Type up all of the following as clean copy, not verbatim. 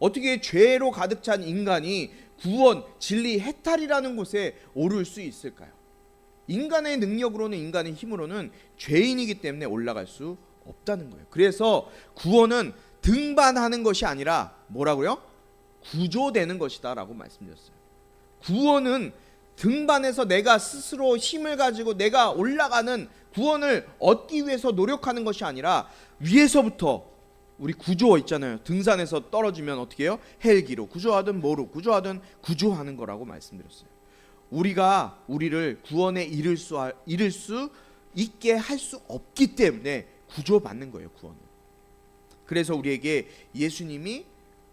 어떻게 죄로 가득 찬 인간이 구원, 진리, 해탈이라는 곳에 오를 수 있을까요? 인간의 능력으로는, 인간의 힘으로는 죄인이기 때문에 올라갈 수 없다는 거예요. 그래서 구원은 등반하는 것이 아니라 뭐라고요? 구조되는 것이다 라고 말씀드렸어요. 구원은 등반해서 내가 스스로 힘을 가지고 내가 올라가는, 구원을 얻기 위해서 노력하는 것이 아니라 위에서부터, 우리 구조 있잖아요. 등산에서 떨어지면 어떻게 해요? 헬기로 구조하든 뭐로 구조하든 구조하는 거라고 말씀드렸어요. 우리가 우리를 구원에 이를 수 있게 할 수 없기 때문에 구조받는 거예요, 구원은. 그래서 우리에게 예수님이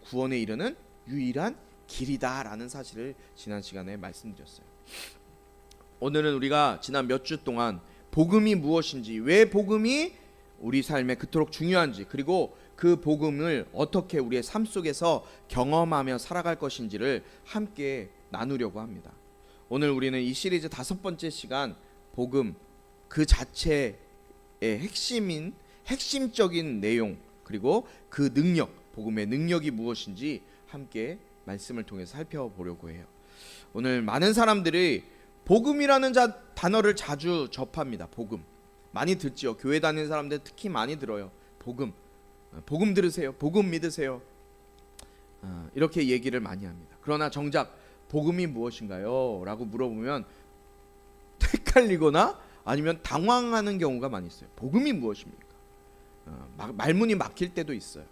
구원에 이르는 유일한 길이다라는 사실을 지난 시간에 말씀드렸어요. 오늘은 우리가 지난 몇 주 동안 복음이 무엇인지, 왜 복음이 우리 삶에 그토록 중요한지, 그리고 그 복음을 어떻게 우리의 삶 속에서 경험하며 살아갈 것인지를 함께 나누려고 합니다. 오늘 우리는 이 시리즈 5번째 시간, 복음 그 자체의 핵심적인 내용, 그리고 그 능력, 복음의 능력이 무엇인지 함께 말씀을 통해서 살펴보려고 해요. 오늘 많은 사람들이 복음이라는 단어를 자주 접합니다. 복음 많이 듣죠. 교회 다니는 사람들 특히 많이 들어요. 복음 들으세요. 복음 믿으세요. 이렇게 얘기를 많이 합니다. 그러나 정작 복음이 무엇인가요? 라고 물어보면 헷갈리거나 아니면 당황하는 경우가 많이 있어요. 복음이 무엇입니까? 말문이 막힐 때도 있어요.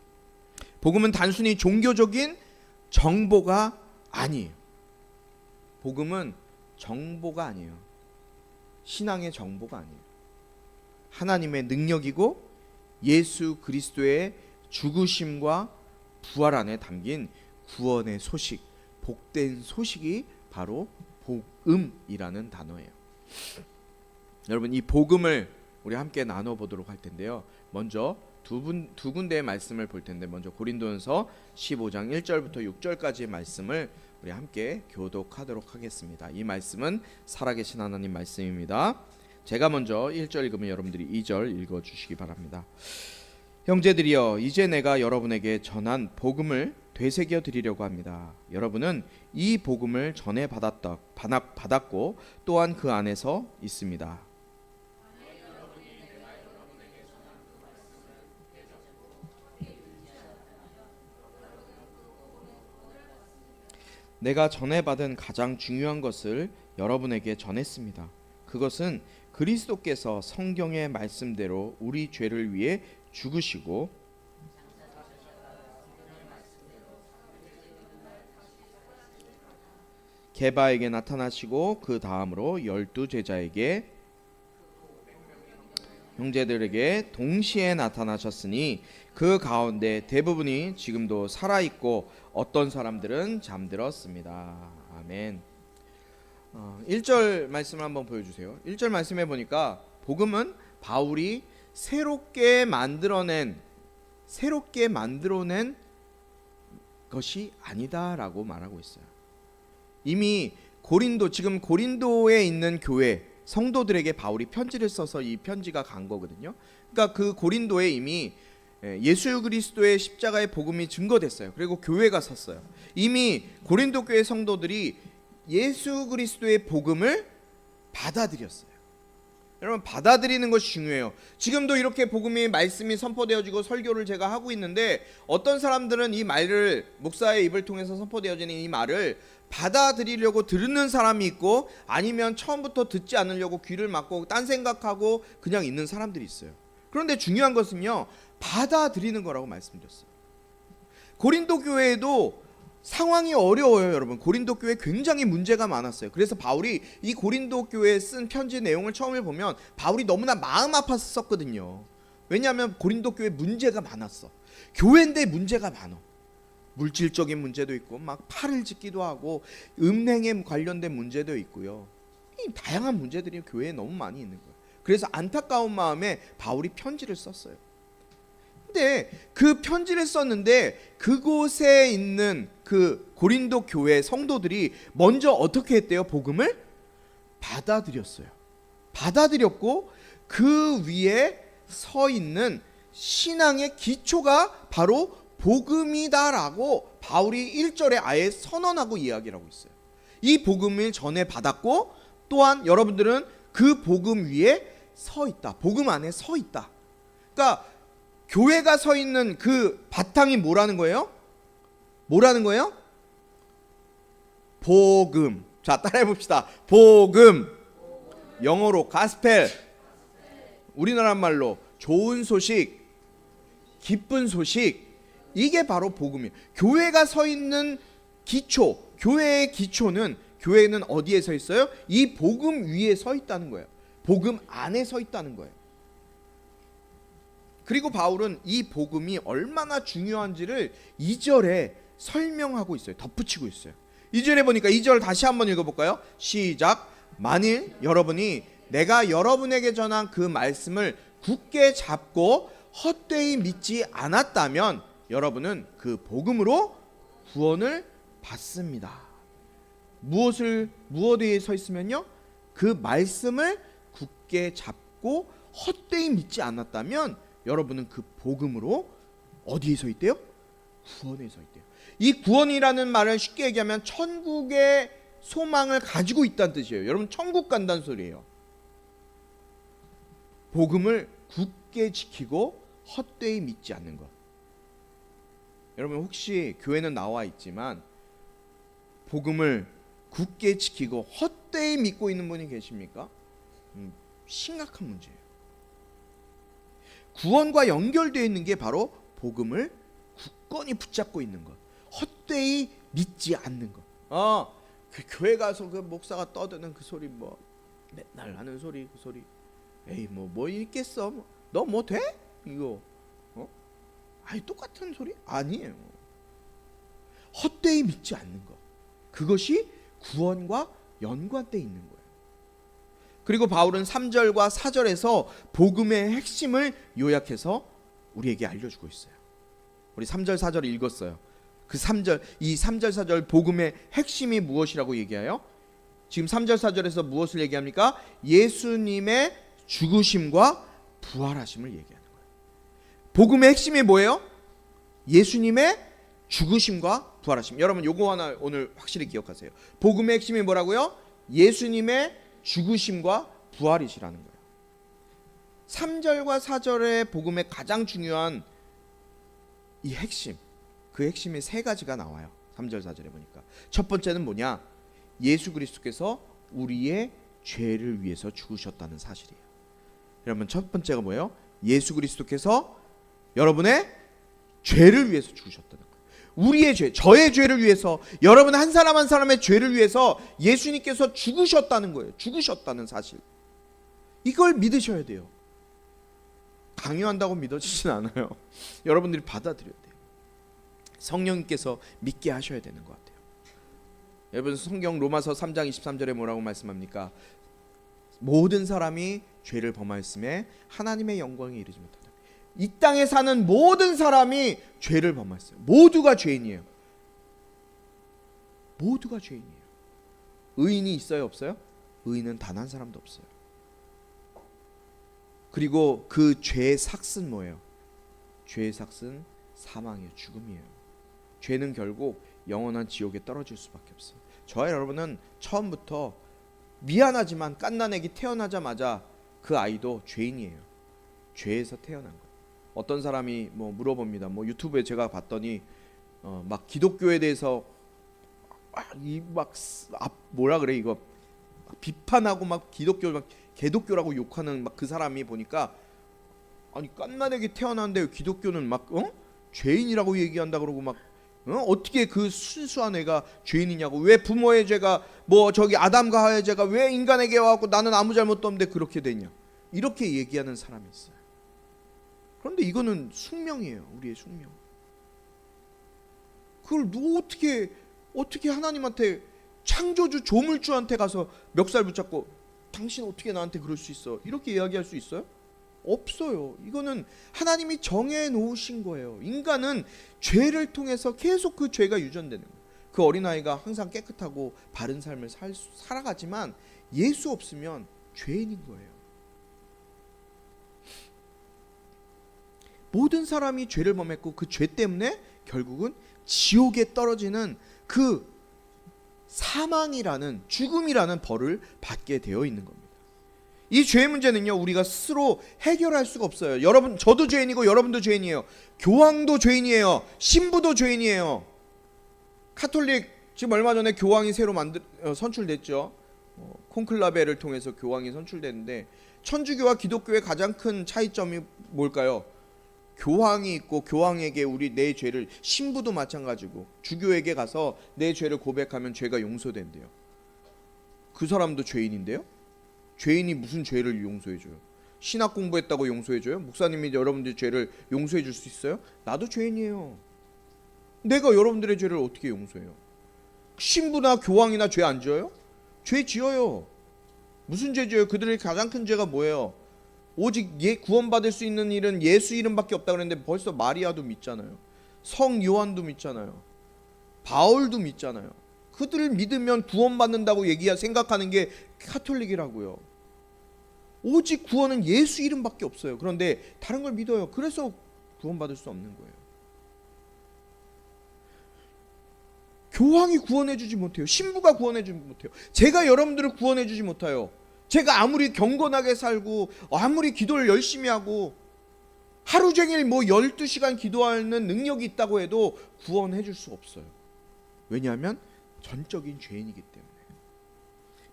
복음은 단순히 종교적인 정보가 아니에요. 복음은 정보가 아니에요. 신앙의 정보가 아니에요. 하나님의 능력이고 예수 그리스도의 죽으심과 부활 안에 담긴 구원의 소식, 복된 소식이 바로 복음이라는 단어예요. 여러분, 이 복음을 우리 함께 나눠보도록 할 텐데요. 먼저 두 군데의 말씀을 볼 텐데, 먼저 고린도전서 15장 1절부터 6절까지의 말씀을 우리 함께 교독하도록 하겠습니다. 이 말씀은 살아계신 하나님 말씀입니다. 제가 먼저 1절 읽으면 여러분들이 2절 읽어주시기 바랍니다. 형제들이여, 이제 내가 여러분에게 전한 복음을 되새겨 드리려고 합니다. 여러분은 이 복음을 전에 받았고 또한 그 안에서 있습니다. 내가 전에 받은 가장 중요한 것을 여러분에게 전했습니다. 그것은 그리스도께서 성경의 말씀대로 우리 죄를 위해 죽으시고 게바에게 나타나시고 그 다음으로 12제자에게, 형제들에게 동시에 나타나셨으니 그 가운데 대부분이 지금도 살아있고 어떤 사람들은 잠들었습니다. 아멘. 1절 말씀을 한번 보여주세요. 1절 말씀해 보니까 복음은 바울이 새롭게 만들어낸 것이 아니다라고 말하고 있어요. 이미 지금 고린도에 있는 교회 성도들에게 바울이 편지를 써서 이 편지가 간 거거든요. 그러니까 그 고린도에 이미 예수 그리스도의 십자가의 복음이 증거됐어요. 그리고 교회가 섰어요. 이미 고린도 교회 성도들이 예수 그리스도의 복음을 받아들였어요. 여러분, 받아들이는 것이 중요해요. 지금도 이렇게 복음이, 말씀이 선포되어지고 설교를 제가 하고 있는데, 어떤 사람들은 이 말을, 목사의 입을 통해서 선포되어지는 이 말을 받아들이려고 들는 사람이 있고, 아니면 처음부터 듣지 않으려고 귀를 막고 딴 생각하고 그냥 있는 사람들이 있어요. 그런데 중요한 것은요, 받아들이는 거라고 말씀드렸어요. 고린도 교회에도 상황이 어려워요, 여러분. 고린도 교회에 굉장히 문제가 많았어요. 그래서 바울이 이 고린도 교회에 쓴 편지 내용을 처음에 보면 바울이 너무나 마음 아파서 썼거든요. 왜냐하면 고린도 교회에 문제가 많았어. 교회인데 문제가 많아. 물질적인 문제도 있고, 막 팔을 짓기도 하고, 음행에 관련된 문제도 있고요. 이 다양한 문제들이 교회에 너무 많이 있는 거예요. 그래서 안타까운 마음에 바울이 편지를 썼어요. 근데 그 편지를 썼는데 그곳에 있는 그 고린도 교회 성도들이 먼저 어떻게 했대요? 복음을 받아들였어요. 받아들였고 그 위에 서 있는 신앙의 기초가 바로 복음이다라고 바울이 1절에 아예 선언하고 이야기를 하고 있어요. 이 복음을 전해 받았고 또한 여러분들은 그 복음 위에 서 있다. 복음 안에 서 있다. 그러니까 교회가 서 있는 그 바탕이 뭐라는 거예요? 뭐라는 거예요? 복음. 자, 따라해 봅시다. 복음. 영어로 가스펠. 우리나라 말로 좋은 소식, 기쁜 소식. 이게 바로 복음이에요. 교회가 서 있는 기초, 교회의 기초는, 교회는 어디에 서 있어요? 이 복음 위에 서 있다는 거예요. 복음 안에 서 있다는 거예요. 그리고 바울은 이 복음이 얼마나 중요한지를 2절에 설명하고 있어요. 덧붙이고 있어요. 2절에 보니까 2절 다시 한번 읽어볼까요? 시작. 만일 여러분이 내가 여러분에게 전한 그 말씀을 굳게 잡고 헛되이 믿지 않았다면 여러분은 그 복음으로 구원을 받습니다. 무엇에 서 있으면요? 그 말씀을 굳게 잡고 헛되이 믿지 않았다면 여러분은 그 복음으로 어디에 서 있대요? 구원에 서 있대요. 이 구원이라는 말을 쉽게 얘기하면 천국의 소망을 가지고 있다는 뜻이에요. 여러분 천국 간다는 소리예요. 복음을 굳게 지키고 헛되이 믿지 않는 것. 여러분 혹시 교회는 나와 있지만 복음을 굳게 지키고 헛되이 믿고 있는 분이 계십니까? 심각한 문제예요. 구원과 연결되어 있는 게 바로 복음을 굳건히 붙잡고 있는 것. 헛되이 믿지 않는 것. 그 교회 가서 그 목사가 떠드는 그 소리, 뭐 맨날 하는 소리, 그 소리. 에이 뭐 있겠어? 너 뭐 돼? 이거 아니 똑같은 소리? 아니에요. 헛되이 믿지 않는 것. 그것이 구원과 연관되어 있는 거예요. 그리고 바울은 3절과 4절에서 복음의 핵심을 요약해서 우리에게 알려주고 있어요. 우리 3절 4절을 읽었어요. 그 3절, 이 3절 4절 복음의 핵심이 무엇이라고 얘기해요? 지금 3절 4절에서 무엇을 얘기합니까? 예수님의 죽으심과 부활하심을 얘기하는 거예요. 복음의 핵심이 뭐예요? 예수님의 죽으심과 부활하심. 여러분 요거 하나 오늘 확실히 기억하세요. 복음의 핵심이 뭐라고요? 예수님의 죽으심과 부활이시라는 거예요. 3절과 4절의 복음의 가장 중요한 이 핵심, 그 핵심이 세 가지가 나와요. 3절 4절에 보니까 첫 번째는 뭐냐? 예수 그리스도께서 우리의 죄를 위해서 죽으셨다는 사실이에요. 여러분 첫 번째가 뭐예요? 예수 그리스도께서 여러분의 죄를 위해서 죽으셨다는 거예요. 우리의 죄, 저의 죄를 위해서, 여러분 한 사람 한 사람의 죄를 위해서 예수님께서 죽으셨다는 거예요. 죽으셨다는 사실. 이걸 믿으셔야 돼요. 강요한다고 믿어지진 않아요. 여러분들이 받아들여야 돼요. 성령님께서 믿게 하셔야 되는 것 같아요. 여러분 성경 로마서 3장 23절에 뭐라고 말씀합니까? 모든 사람이 죄를 범하였음에 하나님의 영광에 이르지 못하다. 이 땅에 사는 모든 사람이 죄를 범했어요. 모두가 죄인이에요. 모두가 죄인이에요. 의인이 있어요, 없어요? 의인은 단 한 사람도 없어요. 그리고 그 죄의 삭은 뭐예요? 죄의 삭은 사망이에요. 죽음이에요. 죄는 결국 영원한 지옥에 떨어질 수밖에 없어요. 저와 여러분은 처음부터 미안하지만 갓난아기 태어나자마자 그 아이도 죄인이에요. 죄에서 태어난 거예요. 어떤 사람이 뭐 물어봅니다. 뭐 유튜브에 제가 봤더니 막 기독교에 대해서 뭐라 그래 이거 비판하고 막 기독교 막 개독교라고 욕하는 막 그 사람이 보니까 아니 갓난아기 태어났는데 기독교는 막 죄인이라고 얘기한다 그러고 막 어떻게 그 순수한 애가 죄인이냐고, 왜 부모의 죄가 뭐 저기 아담과 하와의 죄가 왜 인간에게 와갖고 나는 아무 잘못도 없는데 그렇게 되냐, 이렇게 얘기하는 사람이 있어요. 그런데 이거는 숙명이에요. 우리의 숙명. 그걸 어떻게 하나님한테, 창조주 조물주한테 가서 멱살 붙잡고 당신 어떻게 나한테 그럴 수 있어, 이렇게 이야기할 수 있어요? 없어요. 이거는 하나님이 정해 놓으신 거예요. 인간은 죄를 통해서 계속 그 죄가 유전되는 거예요. 그 어린아이가 항상 깨끗하고 바른 삶을 살아가지만 예수 없으면 죄인인 거예요. 모든 사람이 죄를 범했고 그 죄 때문에 결국은 지옥에 떨어지는 그 사망이라는, 죽음이라는 벌을 받게 되어 있는 겁니다. 이 죄의 문제는요, 우리가 스스로 해결할 수가 없어요. 여러분, 저도 죄인이고 여러분도 죄인이에요. 교황도 죄인이에요. 신부도 죄인이에요. 카톨릭, 지금 얼마 전에 교황이 새로 선출됐죠. 콘클라베를 통해서 교황이 선출됐는데, 천주교와 기독교의 가장 큰 차이점이 뭘까요? 교황이 있고 교황에게 내 죄를, 신부도 마찬가지고 주교에게 가서 내 죄를 고백하면 죄가 용서된대요. 그 사람도 죄인인데요? 죄인이 무슨 죄를 용서해줘요? 신학 공부했다고 용서해줘요? 목사님이 여러분들 죄를 용서해줄 수 있어요? 나도 죄인이에요. 내가 여러분들의 죄를 어떻게 용서해요? 신부나 교황이나 죄 안 지어요? 죄 지어요. 무슨 죄 지어요? 그들의 가장 큰 죄가 뭐예요? 오직 구원받을 수 있는 일은 예수 이름밖에 없다 그랬는데 벌써 마리아도 믿잖아요. 성 요한도 믿잖아요. 바울도 믿잖아요. 그들을 믿으면 구원받는다고 생각하는 게 카톨릭이라고요. 오직 구원은 예수 이름밖에 없어요. 그런데 다른 걸 믿어요. 그래서 구원받을 수 없는 거예요. 교황이 구원해주지 못해요. 신부가 구원해주지 못해요. 제가 여러분들을 구원해주지 못해요. 제가 아무리 경건하게 살고 아무리 기도를 열심히 하고 하루 종일 12시간 기도하는 능력이 있다고 해도 구원해줄 수 없어요. 왜냐하면 전적인 죄인이기 때문에.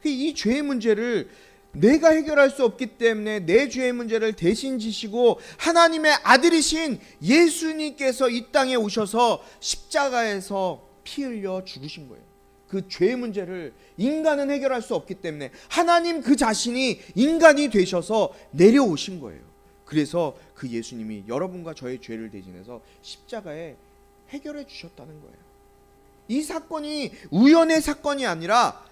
이 죄의 문제를 내가 해결할 수 없기 때문에 내 죄의 문제를 대신 지시고 하나님의 아들이신 예수님께서 이 땅에 오셔서 십자가에서 피 흘려 죽으신 거예요. 그 죄의 문제를 인간은 해결할 수 없기 때문에 하나님 그 자신이 인간이 되셔서 내려오신 거예요. 그래서 그 예수님이 여러분과 저의 죄를 대신해서 십자가에 해결해 주셨다는 거예요. 이 사건이 우연의 사건이 아니라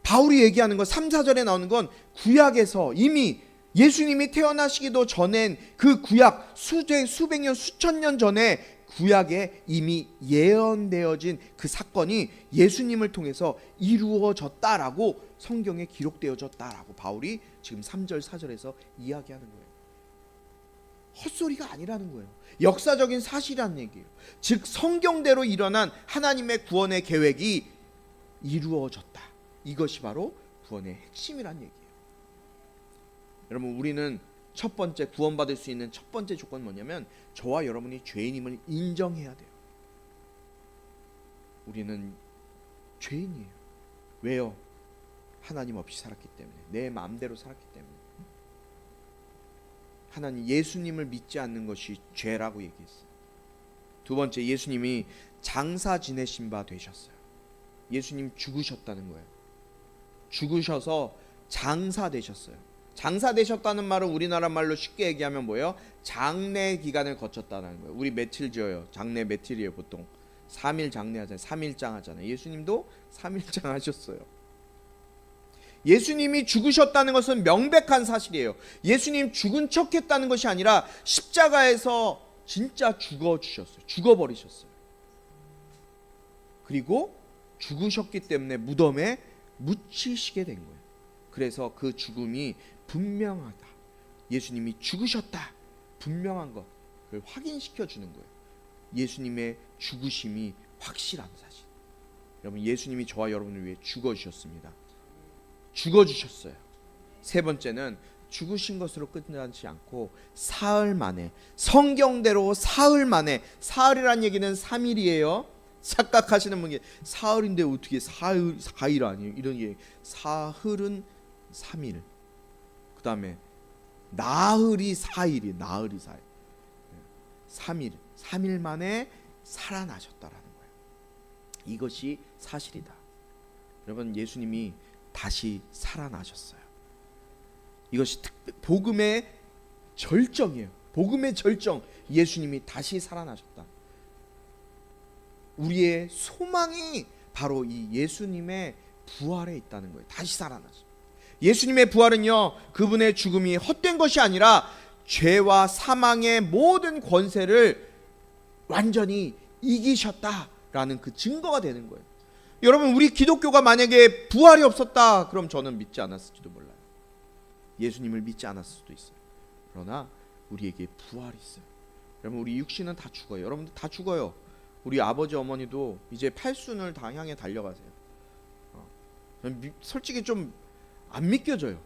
바울이 얘기하는 건 3, 4절에 나오는 건 구약에서 이미 예수님이 태어나시기도 전엔 그 구약 수백 년, 수천 년 전에 구약에 이미 예언되어진 그 사건이 예수님을 통해서 이루어졌다라고 성경에 기록되어졌다라고 바울이 지금 3절, 4절에서 이야기하는 거예요. 헛소리가 아니라는 거예요. 역사적인 사실이라는 얘기예요. 즉 성경대로 일어난 하나님의 구원의 계획이 이루어졌다. 이것이 바로 구원의 핵심이라는 얘기예요. 여러분, 우리는 첫 번째 구원받을 수 있는 첫 번째 조건은 뭐냐면 저와 여러분이 죄인임을 인정해야 돼요. 우리는 죄인이에요. 왜요? 하나님 없이 살았기 때문에, 내 마음대로 살았기 때문에. 하나님 예수님을 믿지 않는 것이 죄라고 얘기했어요. 두 번째, 예수님이 장사 지내신 바 되셨어요. 예수님 죽으셨다는 거예요. 죽으셔서 장사 되셨어요. 장사 되셨다는 말은 우리나라 말로 쉽게 얘기하면 뭐예요? 장례 기간을 거쳤다는 거예요. 우리 며칠 지어요? 장례 며칠이에요? 보통 3일 장례하잖아요. 3일장 하잖아요. 예수님도 3일장 하셨어요. 예수님이 죽으셨다는 것은 명백한 사실이에요. 예수님 죽은 척 했다는 것이 아니라 십자가에서 진짜 죽어주셨어요. 죽어버리셨어요. 그리고 죽으셨기 때문에 무덤에 묻히시게 된 거예요. 그래서 그 죽음이 분명하다. 예수님이 죽으셨다. 분명한 것을 확인시켜 주는 거예요. 예수님의 죽으심이 확실한 사실. 여러분, 예수님이 저와 여러분을 위해 죽어주셨습니다. 죽어주셨어요. 세 번째는 죽으신 것으로 끝나지 않고 사흘 만에, 성경대로 사흘 만에, 사흘이란 얘기는 3일이에요. 착각하시는 분이 사흘인데 어떻게 사흘 4일 아니에요? 이런 얘기. 사흘은 3일. 그 다음에 나흘이 4일이, 나흘이 4일. 3일, 3일 만에 살아나셨다라는 거예요. 이것이 사실이다. 여러분, 예수님이 다시 살아나셨어요. 이것이 복음의 절정이에요. 복음의 절정. 예수님이 다시 살아나셨다. 우리의 소망이 바로 이 예수님의 부활에 있다는 거예요. 다시 살아나셨다. 예수님의 부활은요, 그분의 죽음이 헛된 것이 아니라 죄와 사망의 모든 권세를 완전히 이기셨다라는 그 증거가 되는 거예요. 여러분, 우리 기독교가 만약에 부활이 없었다, 그럼 저는 믿지 않았을지도 몰라요. 예수님을 믿지 않았을 수도 있어요. 그러나 우리에게 부활이 있어요. 여러분 우리 육신은 다 죽어요. 여러분들 다 죽어요. 우리 아버지 어머니도 이제 팔순을 다 향해 달려가세요. 솔직히 좀 안 믿겨져요.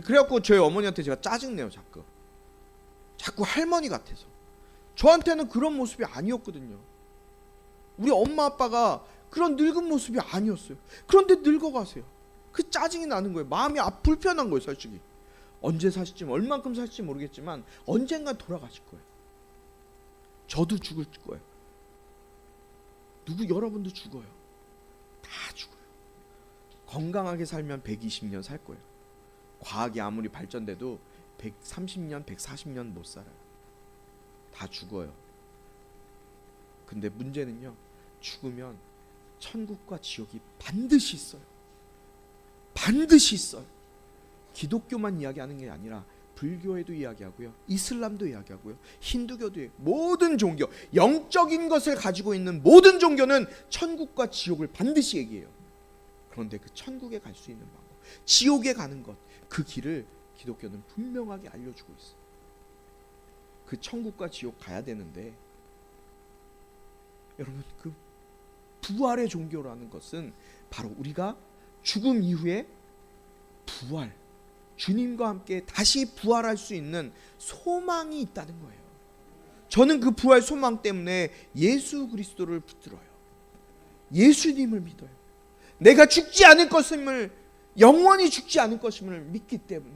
그래갖고 저희 어머니한테 제가 짜증내요. 자꾸 할머니 같아서. 저한테는 그런 모습이 아니었거든요. 우리 엄마 아빠가 그런 늙은 모습이 아니었어요. 그런데 늙어가세요. 그 짜증이 나는 거예요. 마음이 불편한 거예요. 솔직히 언제 사실지 얼만큼 살지 모르겠지만 언젠간 돌아가실 거예요. 저도 죽을 거예요. 여러분도 죽어요. 다 죽어요. 건강하게 살면 120년 살 거예요. 과학이 아무리 발전돼도 130년, 140년 못 살아요. 다 죽어요. 근데 문제는요, 죽으면 천국과 지옥이 반드시 있어요. 반드시 있어요. 기독교만 이야기하는 게 아니라 불교에도 이야기하고요, 이슬람도 이야기하고요, 힌두교도 모든 종교, 영적인 것을 가지고 있는 모든 종교는 천국과 지옥을 반드시 얘기해요. 그런데 그 천국에 갈 수 있는 방법, 지옥에 가는 것, 그 길을 기독교는 분명하게 알려주고 있어요. 그 천국과 지옥 가야 되는데 여러분, 그 부활의 종교라는 것은 바로 우리가 죽음 이후에 부활, 주님과 함께 다시 부활할 수 있는 소망이 있다는 거예요. 저는 그 부활 소망 때문에 예수 그리스도를 붙들어요. 예수님을 믿어요. 내가 죽지 않을 것임을, 영원히 죽지 않을 것임을 믿기 때문에.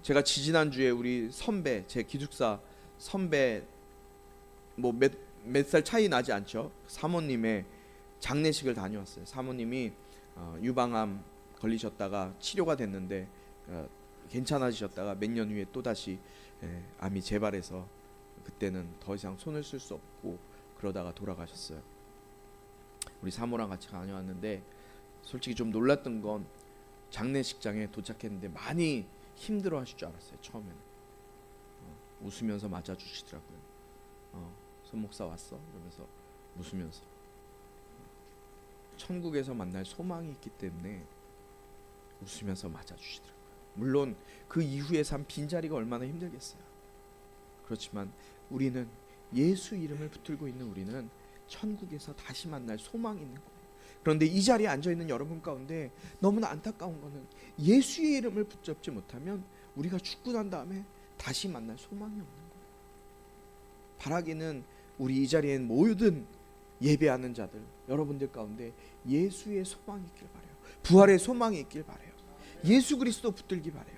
제가 지지난주에 우리 선배, 제 기숙사 선배, 뭐 몇 살 차이 나지 않죠, 사모님의 장례식을 다녀왔어요. 사모님이 유방암 걸리셨다가 치료가 됐는데 괜찮아지셨다가 몇 년 후에 또다시 암이 재발해서 그때는 더 이상 손을 쓸 수 없고 그러다가 돌아가셨어요. 우리 사모랑 같이 다녀왔는데 솔직히 좀 놀랐던 건 장례식장에 도착했는데 많이 힘들어 하실 줄 알았어요. 처음에는 웃으면서 맞아주시더라고요. 손 목사 왔어? 이러면서 웃으면서. 천국에서 만날 소망이 있기 때문에 웃으면서 맞아주시더라고요. 물론 그 이후의 삶, 빈자리가 얼마나 힘들겠어요. 그렇지만 우리는, 예수 이름을 붙들고 있는 우리는 천국에서 다시 만날 소망이 있는 거예요. 그런데 이 자리에 앉아있는 여러분 가운데 너무나 안타까운 거는 예수의 이름을 붙잡지 못하면 우리가 죽고 난 다음에 다시 만날 소망이 없는 거예요. 바라기는 우리 이 자리에 있는 모든 예배하는 자들, 여러분들 가운데 예수의 소망이 있길 바라요. 부활의 소망이 있길 바라요. 예수 그리스도 붙들기 바라요.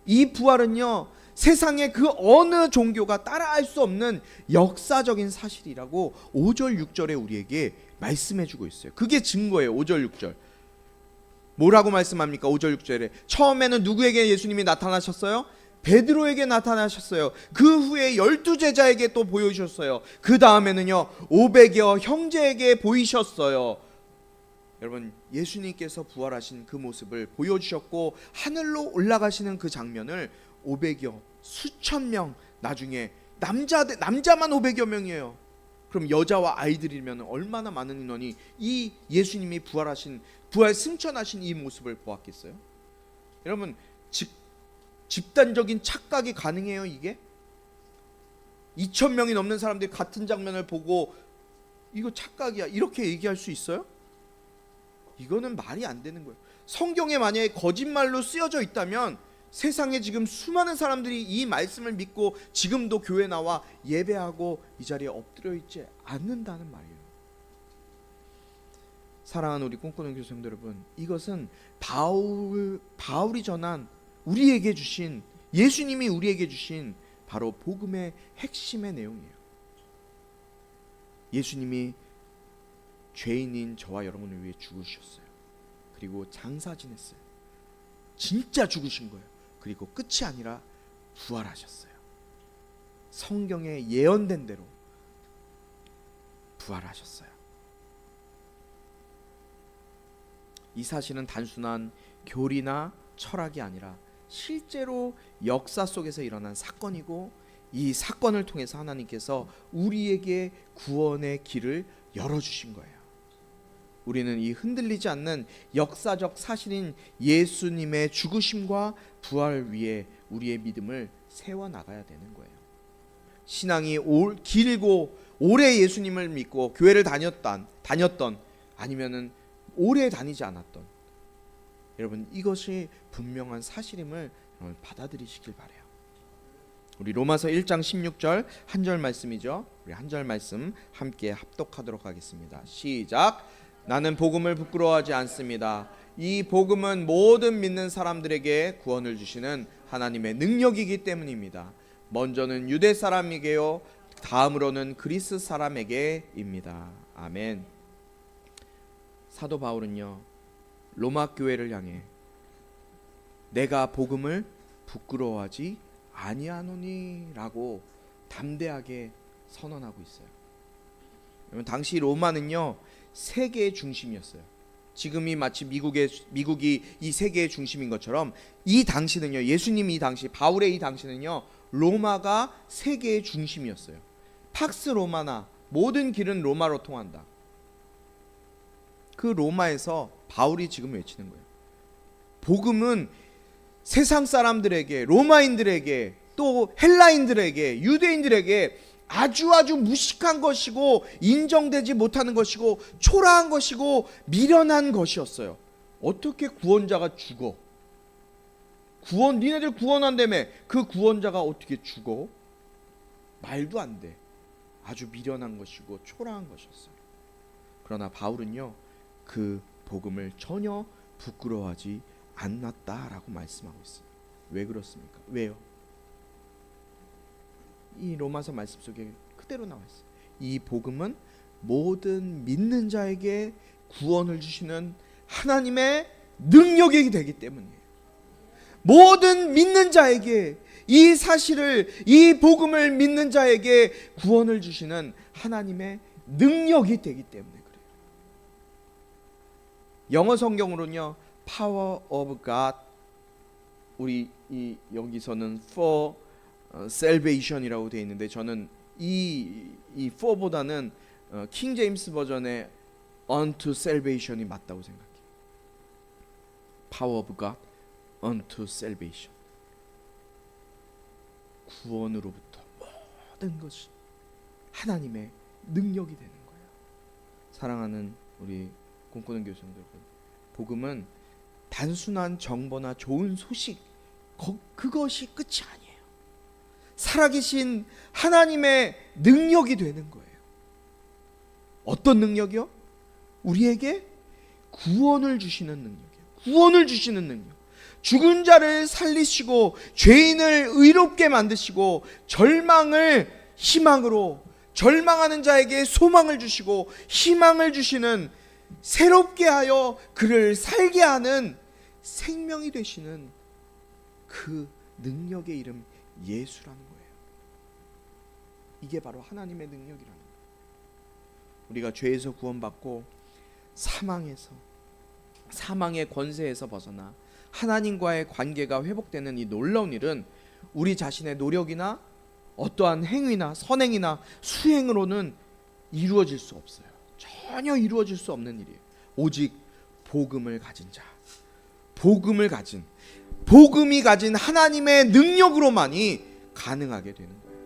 이 부활은요, 세상의 그 어느 종교가 따라할 수 없는 역사적인 사실이라고 5절 6절에 우리에게 말씀해주고 있어요. 그게 증거예요. 5절 6절 뭐라고 말씀합니까? 5절 6절에 처음에는 누구에게 예수님이 나타나셨어요? 베드로에게 나타나셨어요. 그 후에 12제자에게 또 보여주셨어요. 그 다음에는요 500여 형제에게 보이셨어요. 여러분, 예수님께서 부활하신 그 모습을 보여주셨고 하늘로 올라가시는 그 장면을 500여 수천 명, 나중에 남자만 500여 명이에요. 그럼 여자와 아이들이면 얼마나 많은 인원이 이 예수님이 부활 승천하신 이 모습을 보았겠어요? 여러분, 집단적인 착각이 가능해요? 이게 2,000명이 넘는 사람들이 같은 장면을 보고 이거 착각이야 이렇게 얘기할 수 있어요? 이거는 말이 안 되는 거예요. 성경에 만약에 거짓말로 쓰여져 있다면 세상에 지금 수많은 사람들이 이 말씀을 믿고 지금도 교회 나와 예배하고 이 자리에 엎드려 있지 않는다는 말이에요. 사랑하는 우리 꿈꾸는 교수님들 여러분, 이것은 바울이 전한, 우리에게 주신, 예수님이 우리에게 주신 바로 복음의 핵심의 내용이에요. 예수님이 죄인인 저와 여러분을 위해 죽으셨어요. 그리고 장사 지냈어요. 진짜 죽으신 거예요. 그리고 끝이 아니라 부활하셨어요. 성경에 예언된 대로 부활하셨어요. 이 사실은 단순한 교리나 철학이 아니라 실제로 역사 속에서 일어난 사건이고, 이 사건을 통해서 하나님께서 우리에게 구원의 길을 열어주신 거예요. 우리는 이 흔들리지 않는 역사적 사실인 예수님의 죽으심과 부활 위에 우리의 믿음을 세워나가야 되는 거예요. 신앙이 길고 오래 예수님을 믿고 교회를 다녔던 아니면은 오래 다니지 않았던 여러분, 이것이 분명한 사실임을 받아들이시길 바래요. 우리 로마서 1장 16절 한 절 말씀이죠. 우리 한 절 말씀 함께 합독하도록 하겠습니다. 시작. 나는 복음을 부끄러워하지 않습니다. 이 복음은 모든 믿는 사람들에게 구원을 주시는 하나님의 능력이기 때문입니다. 먼저는 유대 사람에게요, 다음으로는 그리스 사람에게입니다. 아멘. 사도 바울은요, 로마 교회를 향해 내가 복음을 부끄러워하지 아니하노니라고 담대하게 선언하고 있어요. 당시 로마는요, 세계의 중심이었어요. 지금이 마치 미국이 이 세계의 중심인 것처럼 이 당시는요, 예수님이 이 당시, 바울의 이 당시는요, 로마가 세계의 중심이었어요. 팍스 로마나 모든 길은 로마로 통한다. 그 로마에서 바울이 지금 외치는 거예요. 복음은 세상 사람들에게, 로마인들에게, 또 헬라인들에게, 유대인들에게 아주 무식한 것이고 인정되지 못하는 것이고 초라한 것이고 미련한 것이었어요. 어떻게 구원자가 죽어? 니네들 구원한다며. 그 구원자가 어떻게 죽어? 말도 안 돼. 아주 미련한 것이고 초라한 것이었어요. 그러나 바울은요, 그 복음을 전혀 부끄러워하지 않았다라고 말씀하고 있어요. 왜 그렇습니까? 왜요? 이 로마서 말씀 속에 그대로 나와 있어요. 이 복음은 모든 믿는 자에게 구원을 주시는 하나님의 능력이 되기 때문이에요. 모든 믿는 자에게 이 사실을, 이 복음을 믿는 자에게 구원을 주시는 하나님의 능력이 되기 때문에 그래요. 영어 성경으로는요, Power of God, 우리 여기서는 for salvation이라고 되어 있는데 저는 이 for보다는 킹 제임스 버전의 unto salvation이 맞다고 생각해요. Power of God unto salvation. 구원으로부터 모든 것이 하나님의 능력이 되는 거예요. 사랑하는 우리 꿈꾸는 교수님들 여러분, 복음은 단순한 정보나 좋은 소식, 그것이 끝이 아니에요. 살아계신 하나님의 능력이 되는 거예요. 어떤 능력이요? 우리에게 구원을 주시는 능력이에요. 구원을 주시는 능력. 죽은 자를 살리시고 죄인을 의롭게 만드시고 절망을 희망으로, 절망하는 자에게 소망을 주시고 희망을 주시는, 새롭게 하여 그를 살게 하는 생명이 되시는 그 능력의 이름 예수라는 거예요. 이게 바로 하나님의 능력이라는 거예요. 우리가 죄에서 구원받고 사망의 권세에서 벗어나 하나님과의 관계가 회복되는 이 놀라운 일은 우리 자신의 노력이나 어떠한 행위나 선행이나 수행으로는 이루어질 수 없어요. 전혀 이루어질 수 없는 일이에요. 오직 복음을 가진 자, 복음이 가진 하나님의 능력으로만이 가능하게 되는 거예요.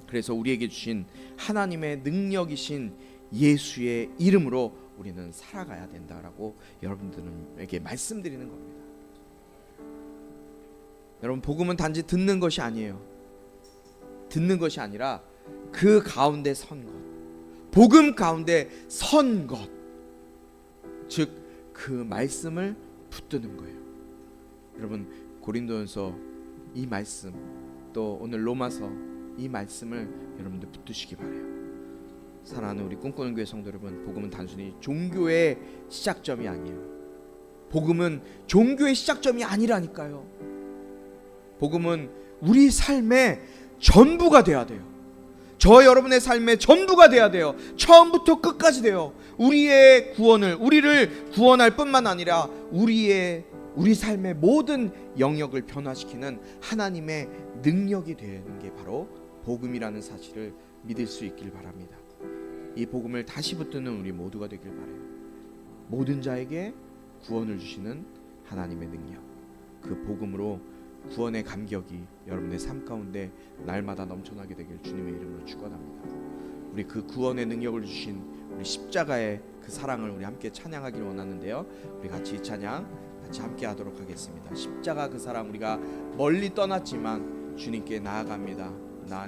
그래서 우리에게 주신 하나님의 능력이신 예수의 이름으로 우리는 살아가야 된다라고 여러분들에게 말씀드리는 겁니다. 여러분, 복음은 단지 듣는 것이 아니에요. 듣는 것이 아니라 그 가운데 선 것, 복음 가운데 선 것, 즉 그 말씀을 붙드는 거예요. 여러분, 고린도전서 이 말씀, 또 오늘 로마서 이 말씀을 여러분들 붙드시기 바라요. 사랑하는 우리 꿈꾸는 교회 성도 여러분, 복음은 단순히 종교의 시작점이 아니에요. 복음은 종교의 시작점이 아니라니까요. 복음은 우리 삶의 전부가 돼야 돼요. 저 여러분의 삶의 전부가 돼야 돼요. 처음부터 끝까지 돼요. 우리의 구원을, 우리를 구원할 뿐만 아니라 우리 삶의 모든 영역을 변화시키는 하나님의 능력이 되는 게 바로 복음이라는 사실을 믿을 수 있길 바랍니다. 이 복음을 다시 붙드는 우리 모두가 되길 바라요. 모든 자에게 구원을 주시는 하나님의 능력, 그 복음으로 구원의 감격이 여러분의 삶 가운데 날마다 넘쳐나게 되길 주님의 이름으로 축원합니다. 우리 그 구원의 능력을 주신 우리 십자가의 그 사랑을 우리 함께 찬양하기를 원하는데요. 우리 같이 이 찬양 같이 함께 하도록 하겠습니다. 십자가 그 사랑, 우리가 멀리 떠났지만 주님께 나아갑니다.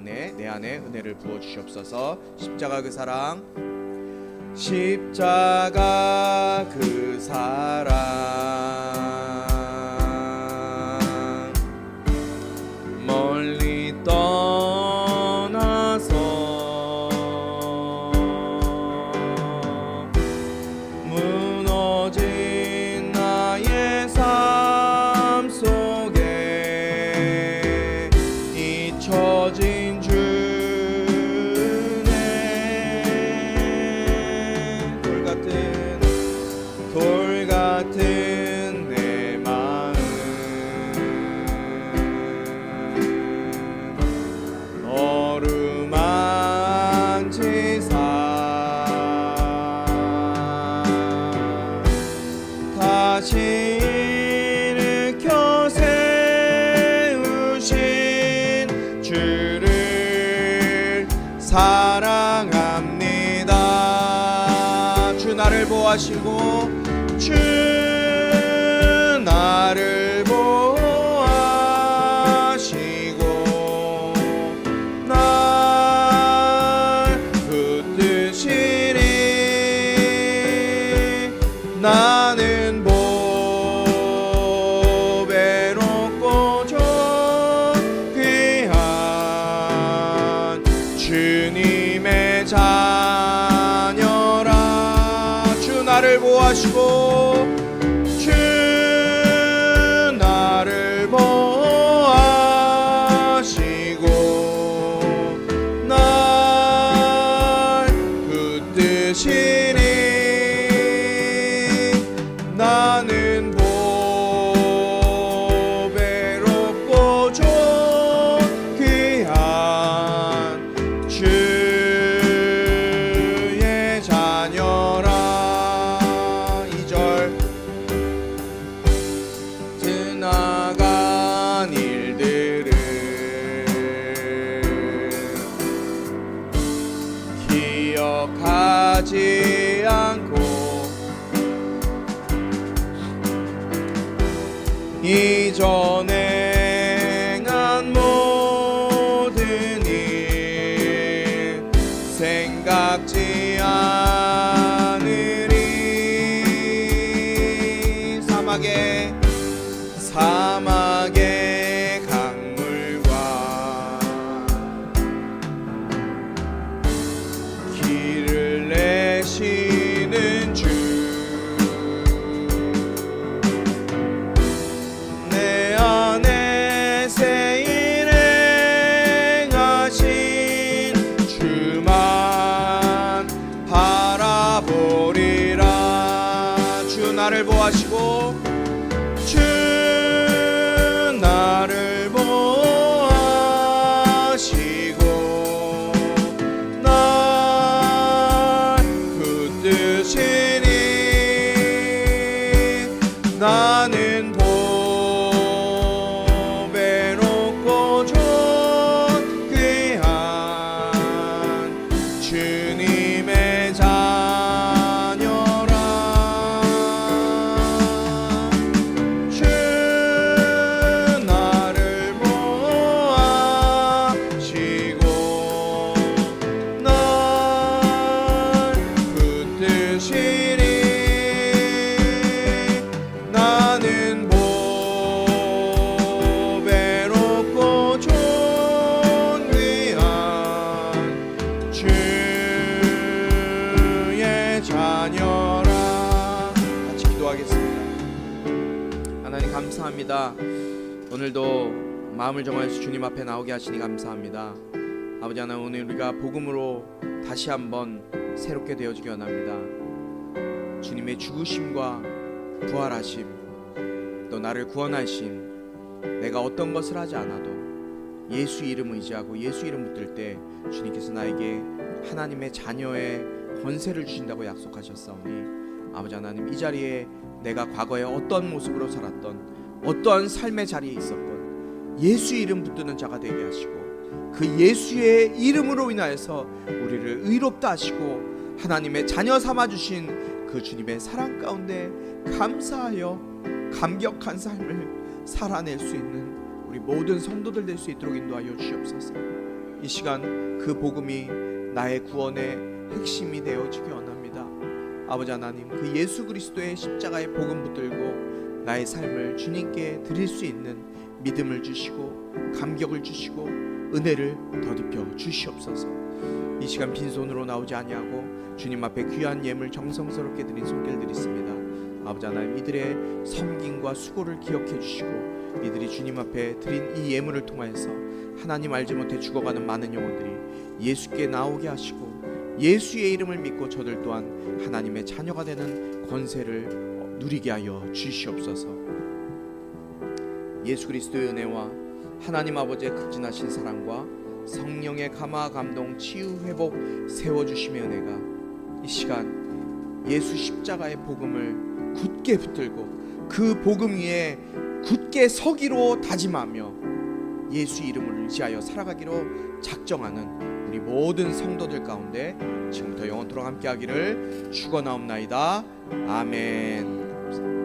내 안에 은혜를 부어 주시옵소서. 십자가 그 사랑, 십자가 그 사랑, 멀리 떠나서 무너진 나의 삶 속에 잊혀진 주네. 돌 같은 내 마음 어루만지사 다시 일으켜 세우신 주를 사랑합니다. 주 나를 보호하시고 주 나를 보호하시고 날 붙드시리. 나는 보배롭고 존귀한 주님의 자녀라. 주 나를 보호하시고 주 나를 보호하시고 날 붙드시리. 나는 보배롭고 존귀한 주의 자녀라. 2절 지나간 일들을 기억하지 않고 이전에 행한 모든 일 생각지 않으리. 사막의 강물과 길을 내시는 주, 내 안에 새 일 행하신 주만 바라보리라. 주 나를 보호하시고 주 나를 보호하시고 날 붙드시니. 나는 보배롭고 존귀한 주님의 자녀라. 주 나를 보호하시고 날 붙드시리. 나는 보배롭고 존귀한 주의 자녀라. 같이 기도하겠습니다. 하나님 감사합니다. 오늘도 마음을 정하여서 주님 앞에 나오게 하시니 감사합니다. 아버지 하나님, 오늘 우리가 복음으로 다시 한번 새롭게 되어지기 원합니다. 주님의 죽으심과 부활하심, 또 나를 구원하심, 내가 어떤 것을 하지 않아도 예수 이름을 의지하고 예수 이름 붙들 때 주님께서 나에게 하나님의 자녀의 권세를 주신다고 약속하셨사오니 아버지 하나님, 이 자리에 내가 과거에 어떤 모습으로 살았던 어떠한 삶의 자리에 있었건 예수 이름 붙드는 자가 되게 하시고, 그 예수의 이름으로 인하여서 우리를 의롭다 하시고 하나님의 자녀 삼아 주신 그 주님의 사랑 가운데 감사하여 감격한 삶을 살아낼 수 있는 우리 모든 성도들 될 수 있도록 인도하여 주시옵소서. 이 시간 그 복음이 나의 구원의 핵심이 되어지기 원합니다. 아버지 하나님, 그 예수 그리스도의 십자가의 복음 붙들고 나의 삶을 주님께 드릴 수 있는 믿음을 주시고 감격을 주시고 은혜를 더딥혀 주시옵소서. 이 시간 빈손으로 나오지 아니하고 주님 앞에 귀한 예물 정성스럽게 드린 손길 드리십니다. 아버지 하나님, 이들의 섬김과 수고를 기억해 주시고 이들이 주님 앞에 드린 이 예물을 통하여서 하나님 알지 못해 죽어가는 많은 영혼들이 예수께 나오게 하시고 예수의 이름을 믿고 저들 또한 하나님의 자녀가 되는 권세를 누리게 하여 주시옵소서. 예수 그리스도의 은혜와 하나님 아버지의 극진하신 사랑과 성령의 감화 감동 치유 회복 세워주심의 은혜가 이 시간 예수 십자가의 복음을 굳게 붙들고 그 복음 위에 굳게 서기로 다짐하며 예수 이름을 의지하여 살아가기로 작정하는 우리 모든 성도들 가운데 지금부터 영원토록 함께하기를 축원하옵나이다. 아멘.